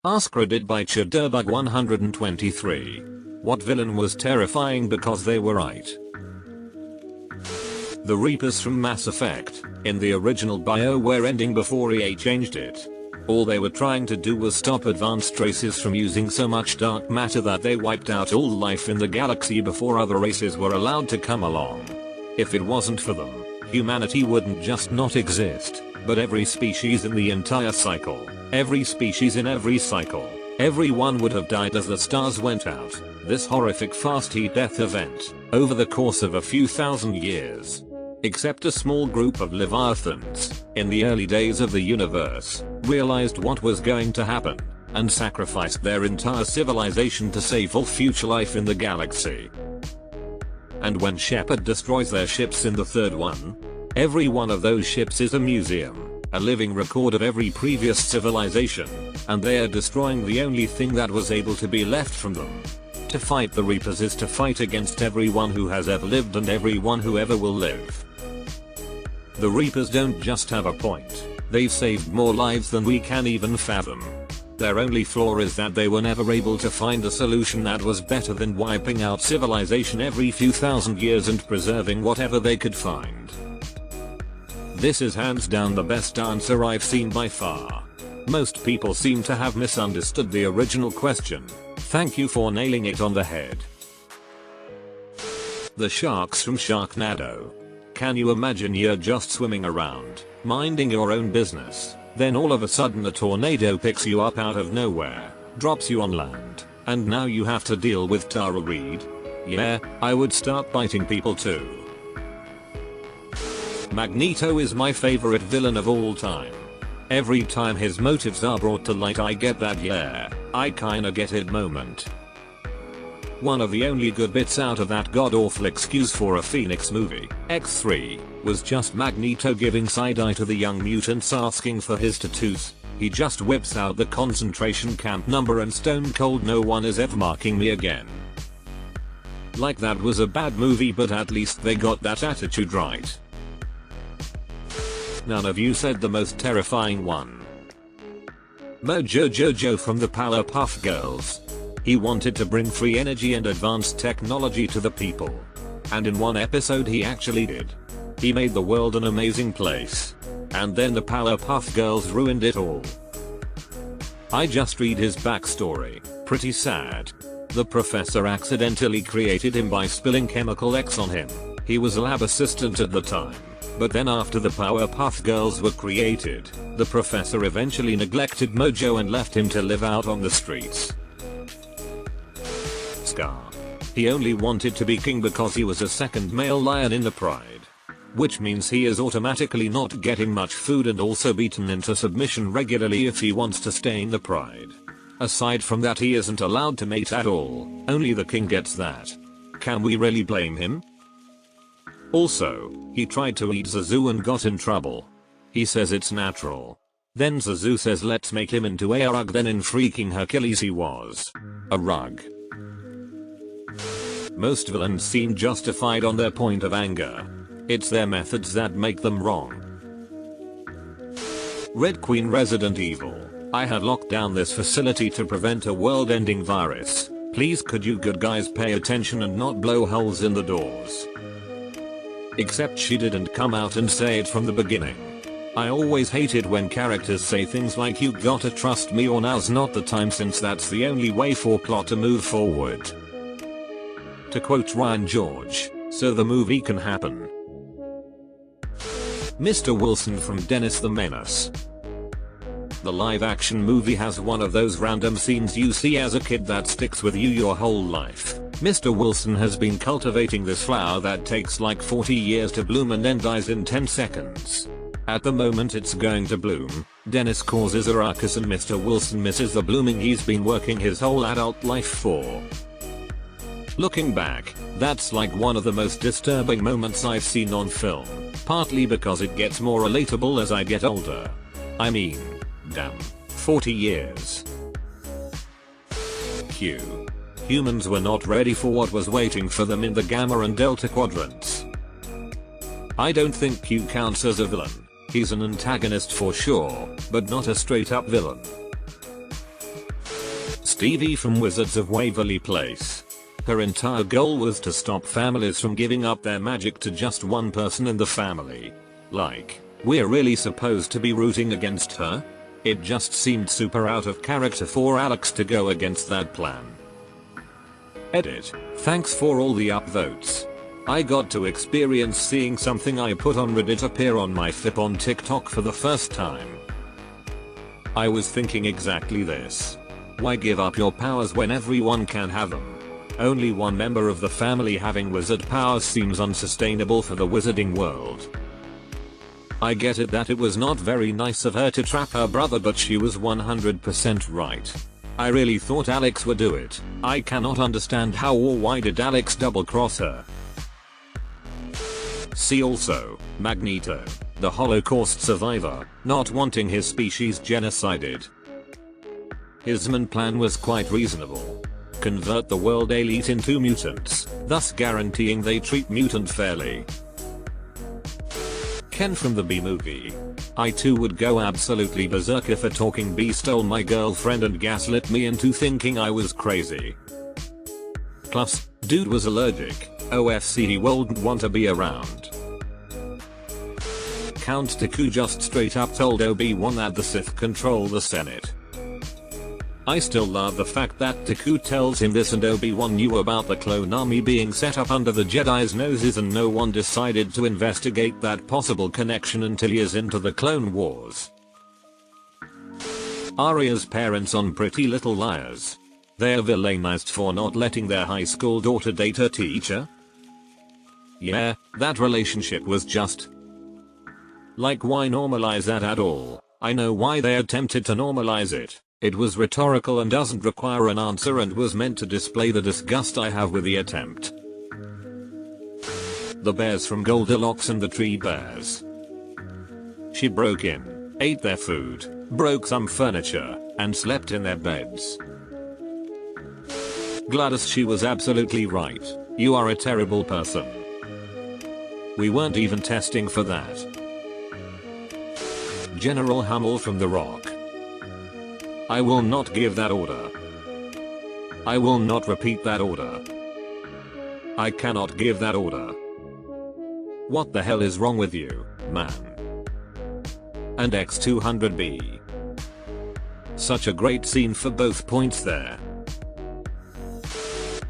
AskReddit by Chadderbug123. What villain was terrifying because they were right? The Reapers from Mass Effect, in the original BioWare ending before EA changed it. All they were trying to do was stop advanced races from using so much dark matter that they wiped out all life in the galaxy before other races were allowed to come along. If it wasn't for them, humanity wouldn't just not exist, but every species in the entire cycle, every species in every cycle, everyone would have died as the stars went out. This horrific fast heat death event, over the course of a few thousand years. Except a small group of Leviathans, in the early days of the universe, realized what was going to happen, and sacrificed their entire civilization to save all future life in the galaxy. And when Shepard destroys their ships in the third one, every one of those ships is a museum, a living record of every previous civilization, and they are destroying the only thing that was able to be left from them. To fight the Reapers is to fight against everyone who has ever lived and everyone who ever will live. The Reapers don't just have a point, they've saved more lives than we can even fathom. Their only flaw is that they were never able to find a solution that was better than wiping out civilization every few thousand years and preserving whatever they could find. This is hands down the best answer I've seen by far. Most people seem to have misunderstood the original question. Thank you for nailing it on the head. The sharks from Sharknado. Can you imagine you're just swimming around, minding your own business, then all of a sudden a tornado picks you up out of nowhere, drops you on land, and now you have to deal with Tara Reid? Yeah, I would start biting people too. Magneto is my favorite villain of all time. Every time his motives are brought to light I get that yeah, I kinda get it moment. One of the only good bits out of that god-awful excuse for a Phoenix movie, X3, was just Magneto giving side-eye to the young mutants asking for his tattoos. He just whips out the concentration camp number and stone cold no one is ever marking me again. Like that was a bad movie but at least they got that attitude right. None of you said the most terrifying one. Mojo Jojo from the Powerpuff Girls. He wanted to bring free energy and advanced technology to the people. And in one episode he actually did. He made the world an amazing place. And then the Powerpuff Girls ruined it all. I just read his backstory, pretty sad. The professor accidentally created him by spilling chemical X on him. He was a lab assistant at the time. But then after the Powerpuff Girls were created, the professor eventually neglected Mojo and left him to live out on the streets. Scar. He only wanted to be king because he was a second male lion in the pride. Which means he is automatically not getting much food and also beaten into submission regularly if he wants to stay in the pride. Aside from that he isn't allowed to mate at all, only the king gets that. Can we really blame him? Also, he tried to eat Zazu and got in trouble. He says it's natural. Then Zazu says let's make him into a rug, then in freaking Hercules he was a rug. Most villains seem justified on their point of anger. It's their methods that make them wrong. Red Queen Resident Evil. I have locked down this facility to prevent a world-ending virus. Please could you good guys pay attention and not blow holes in the doors. Except she didn't come out and say it from the beginning. I always hated when characters say things like you gotta trust me or now's not the time since that's the only way for plot to move forward. To quote Ryan George, so the movie can happen. Mr. Wilson from Dennis the Menace. The live action movie has one of those random scenes you see as a kid that sticks with you your whole life. Mr. Wilson has been cultivating this flower that takes like 40 years to bloom and then dies in 10 seconds. At the moment it's going to bloom, Dennis causes a ruckus and Mr. Wilson misses the blooming he's been working his whole adult life for. Looking back, that's like one of the most disturbing moments I've seen on film, partly because it gets more relatable as I get older. I mean, damn, 40 years. Q. Humans were not ready for what was waiting for them in the Gamma and Delta quadrants. I don't think Q counts as a villain. He's an antagonist for sure, but not a straight up villain. Stevie from Wizards of Waverly Place. Her entire goal was to stop families from giving up their magic to just one person in the family. Like, we're really supposed to be rooting against her? It just seemed super out of character for Alex to go against that plan. Edit. Thanks for all the upvotes. I got to experience seeing something I put on Reddit appear on my flip on TikTok for the first time. I was thinking exactly this. Why give up your powers when everyone can have them? Only one member of the family having wizard powers seems unsustainable for the wizarding world. I get it that it was not very nice of her to trap her brother, but she was 100% right. I really thought Alex would do it. I cannot understand how or why did Alex double cross her. See also, Magneto, the Holocaust survivor, not wanting his species genocided. His main plan was quite reasonable. Convert the world elite into mutants, thus guaranteeing they treat mutant fairly. Ken from the Bee Movie. I too would go absolutely berserk if a talking bee stole my girlfriend and gaslit me into thinking I was crazy. Plus, dude was allergic. OFC he wouldn't want to be around. Count Dooku just straight up told Obi-Wan that the Sith control the Senate. I still love the fact that Dooku tells him this and Obi-Wan knew about the clone army being set up under the Jedi's noses and no one decided to investigate that possible connection until years into the Clone Wars. Arya's parents on Pretty Little Liars. They're villainized for not letting their high school daughter date her teacher? Yeah, that relationship was just... like, why normalize that at all? I know why they attempted to normalize it. It was rhetorical and doesn't require an answer and was meant to display the disgust I have with the attempt. The bears from Goldilocks and the Tree Bears. She broke in, ate their food, broke some furniture, and slept in their beds. Gladys, she was absolutely right. You are a terrible person. We weren't even testing for that. General Hummel from The Rock. I will not give that order. I will not repeat that order. I cannot give that order. What the hell is wrong with you, man? And X200B. Such a great scene for both points there.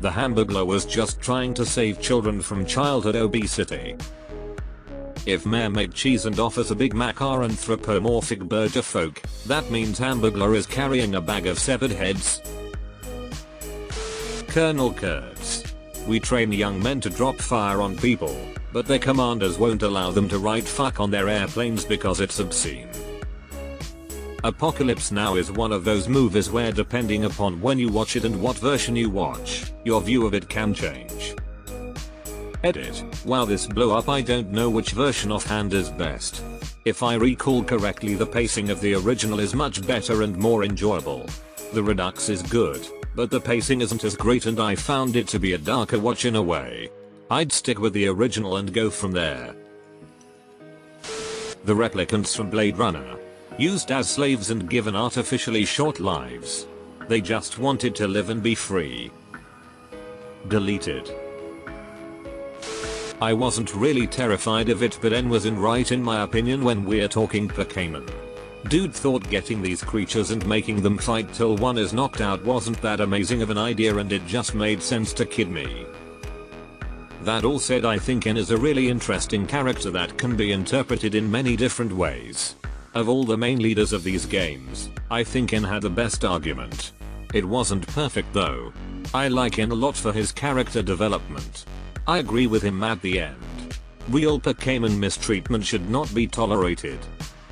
The Hamburglar was just trying to save children from childhood obesity. If mermaid cheese and offers a Big Mac are anthropomorphic burger folk, that means Hamburglar is carrying a bag of severed heads. Colonel Kurtz. We train young men to drop fire on people, but their commanders won't allow them to write fuck on their airplanes because it's obscene. Apocalypse Now is one of those movies where depending upon when you watch it and what version you watch, your view of it can change. Edit. While this blew up, I don't know which version offhand is best. If I recall correctly, the pacing of the original is much better and more enjoyable. The Redux is good, but the pacing isn't as great and I found it to be a darker watch in a way. I'd stick with the original and go from there. The replicants from Blade Runner. Used as slaves and given artificially short lives. They just wanted to live and be free. Deleted. I wasn't really terrified of it, but N was right in my opinion when we're talking Pokémon. Dude thought getting these creatures and making them fight till one is knocked out wasn't that amazing of an idea and it just made sense to kid me. That all said, I think N is a really interesting character that can be interpreted in many different ways. Of all the main leaders of these games, I think N had the best argument. It wasn't perfect though. I like N a lot for his character development. I agree with him at the end. Real Pokémon mistreatment should not be tolerated.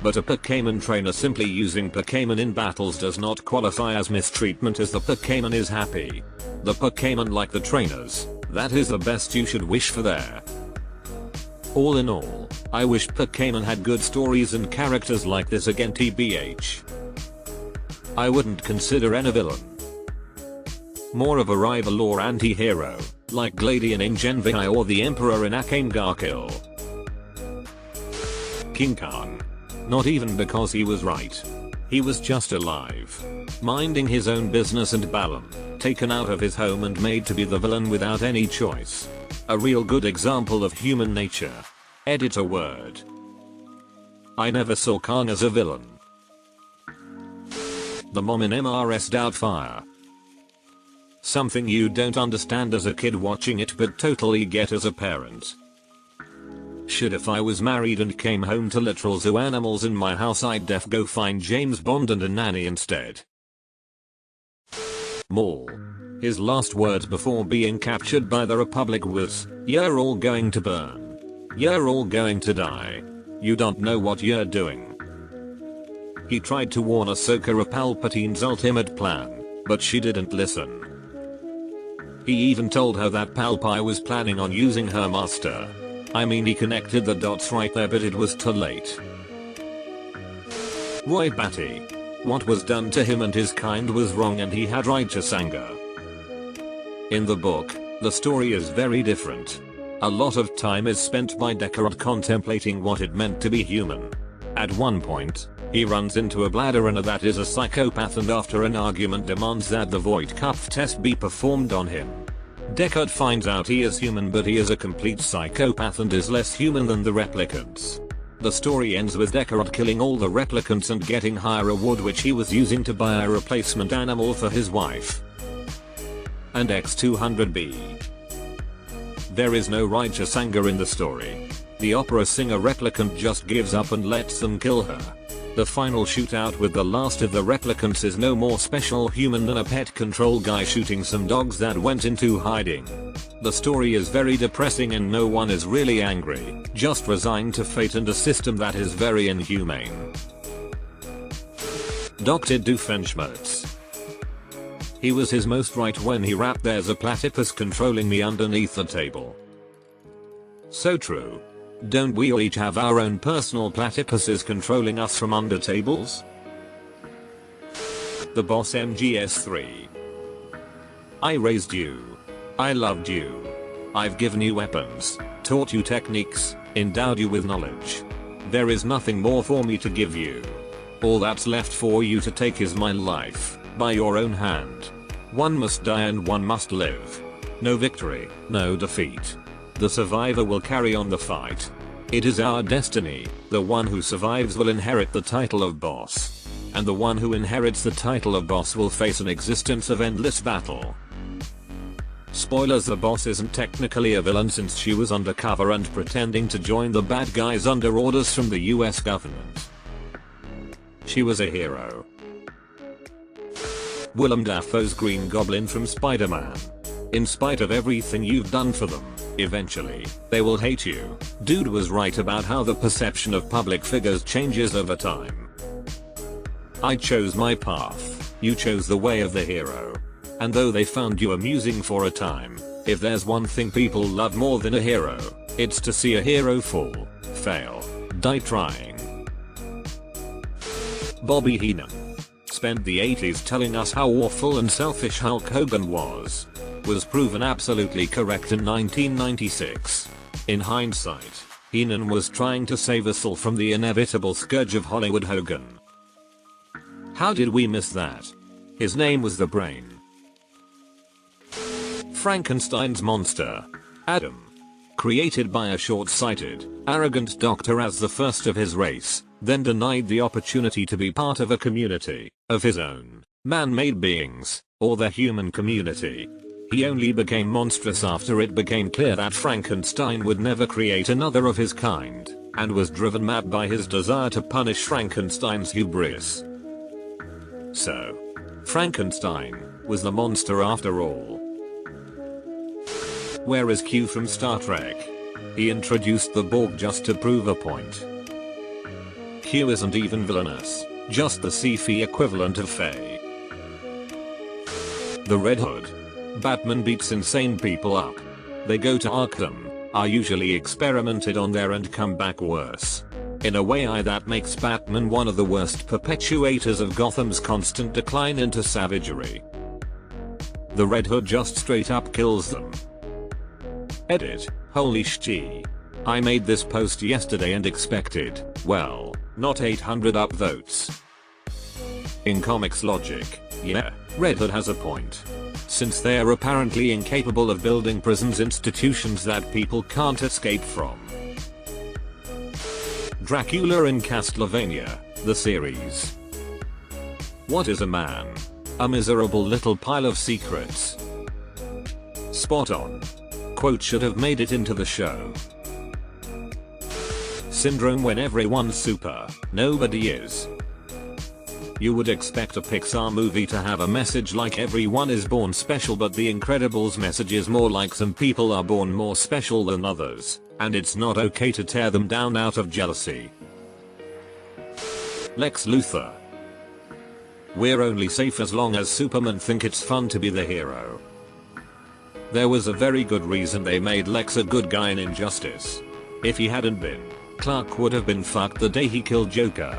But a Pokémon trainer simply using Pokémon in battles does not qualify as mistreatment as the Pokémon is happy. The Pokémon like the trainers, that is the best you should wish for there. All in all, I wish Pokémon had good stories and characters like this again tbh. I wouldn't consider N a villain. More of a rival or anti-hero, like Gladion in Gen V or the Emperor in Akane ga Kill. King Khan. Not even because he was right. He was just alive, minding his own business, and Balan, taken out of his home and made to be the villain without any choice. A real good example of human nature. Edit a word. I never saw Khan as a villain. The mom in MRS Doubtfire. Something you don't understand as a kid watching it but totally get as a parent. Should if I was married and came home to literal zoo animals in my house, I'd def go find James Bond and a nanny instead. Maul. His last words before being captured by the Republic was, "You're all going to burn. You're all going to die. You don't know what you're doing." He tried to warn Ahsoka of Palpatine's ultimate plan, but she didn't listen. He even told her that Palpatine was planning on using her master. I mean, he connected the dots right there, but it was too late. Roy Batty. What was done to him and his kind was wrong, and he had righteous anger. In the book, the story is very different. A lot of time is spent by Deckard contemplating what it meant to be human. At one point, he runs into a bladder runner that is a psychopath, and after an argument demands that the Void Cup test be performed on him. Deckard finds out he is human, but he is a complete psychopath and is less human than the replicants. The story ends with Deckard killing all the replicants and getting higher reward, which he was using to buy a replacement animal for his wife. And X200B. There is no righteous anger in the story. The opera singer replicant just gives up and lets them kill her. The final shootout with the last of the replicants is no more special human than a pet control guy shooting some dogs that went into hiding. The story is very depressing and no one is really angry, just resigned to fate and a system that is very inhumane. Dr. Doofenshmirtz. He was his most right when he rapped, "There's a platypus controlling me underneath the table." So true. Don't we all each have our own personal platypuses controlling us from under tables? The Boss MGS3. I raised you. I loved you. I've given you weapons, taught you techniques, endowed you with knowledge. There is nothing more for me to give you. All that's left for you to take is my life, by your own hand. One must die and one must live. No victory, no defeat. The survivor will carry on the fight. It is our destiny. The one who survives will inherit the title of boss. And the one who inherits the title of boss will face an existence of endless battle. Spoilers: the boss isn't technically a villain since she was undercover and pretending to join the bad guys under orders from the US government. She was a hero. Willem Dafoe's Green Goblin from Spider-Man. In spite of everything you've done for them, eventually, they will hate you. Dude was right about how the perception of public figures changes over time. I chose my path, you chose the way of the hero. And though they found you amusing for a time, if there's one thing people love more than a hero, it's to see a hero fall, fail, die trying. Bobby Heenan. Spent the 80s telling us how awful and selfish Hulk Hogan was proven absolutely correct in 1996. In hindsight, Heenan was trying to save us all from the inevitable scourge of Hollywood Hogan. How did we miss that? His name was the Brain. Frankenstein's monster. Adam. Created by a short-sighted, arrogant doctor as the first of his race, then denied the opportunity to be part of a community of his own, man-made beings, or the human community. He only became monstrous after it became clear that Frankenstein would never create another of his kind, and was driven mad by his desire to punish Frankenstein's hubris. So, Frankenstein was the monster after all. Where is Q from Star Trek? He introduced the Borg just to prove a point. Q isn't even villainous, just the sci-fi equivalent of Faye. The Red Hood. Batman beats insane people up. They go to Arkham, are usually experimented on there and come back worse. In a way that makes Batman one of the worst perpetuators of Gotham's constant decline into savagery. The Red Hood just straight up kills them. Edit. Holy shit. I made this post yesterday and expected, well, not 800 upvotes. In comics logic, yeah, Red Hood has a point. Since they're apparently incapable of building prisons, institutions that people can't escape from. Dracula in Castlevania, the series. What is a man? A miserable little pile of secrets. Spot on. Quote should have made it into the show. Syndrome when everyone's super, nobody is. You would expect a Pixar movie to have a message like everyone is born special, but The Incredibles' message is more like some people are born more special than others, and it's not okay to tear them down out of jealousy. Lex Luthor. We're only safe as long as Supermen think it's fun to be the hero. There was a very good reason they made Lex a good guy in Injustice. If he hadn't been, Clark would have been fucked the day he killed Joker.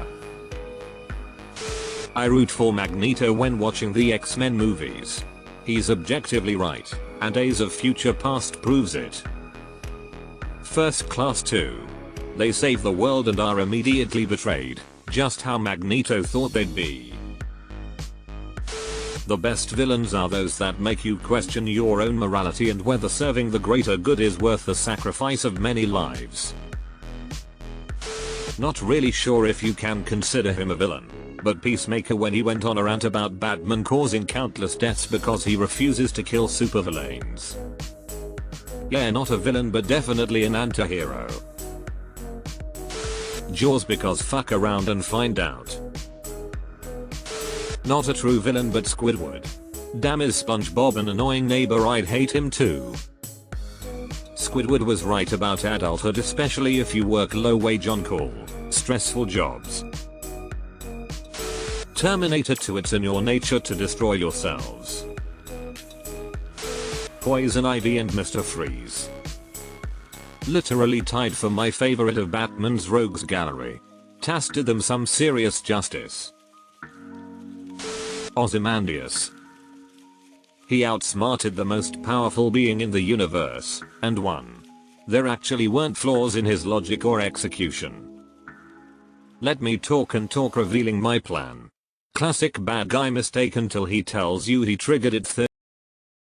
I root for Magneto when watching the X-Men movies. He's objectively right, and Days of Future Past proves it. First Class 2. They save the world and are immediately betrayed, just how Magneto thought they'd be. The best villains are those that make you question your own morality and whether serving the greater good is worth the sacrifice of many lives. Not really sure if you can consider him a villain, but Peacemaker when he went on a rant about Batman causing countless deaths because he refuses to kill supervillains. Yeah, not a villain but definitely an anti-hero. Jaws because fuck around and find out. Not a true villain but Squidward. Damn, is SpongeBob an annoying neighbor? I'd hate him too. Squidward was right about adulthood, especially if you work low wage on call, stressful jobs. Terminator 2, it's in your nature to destroy yourselves. Poison Ivy and Mr. Freeze. Literally tied for my favorite of Batman's rogues gallery. Tas did them some serious justice. Ozymandias. He outsmarted the most powerful being in the universe, and won. There actually weren't flaws in his logic or execution. Let me talk and talk, revealing my plan. Classic bad guy mistake until he tells you he triggered it.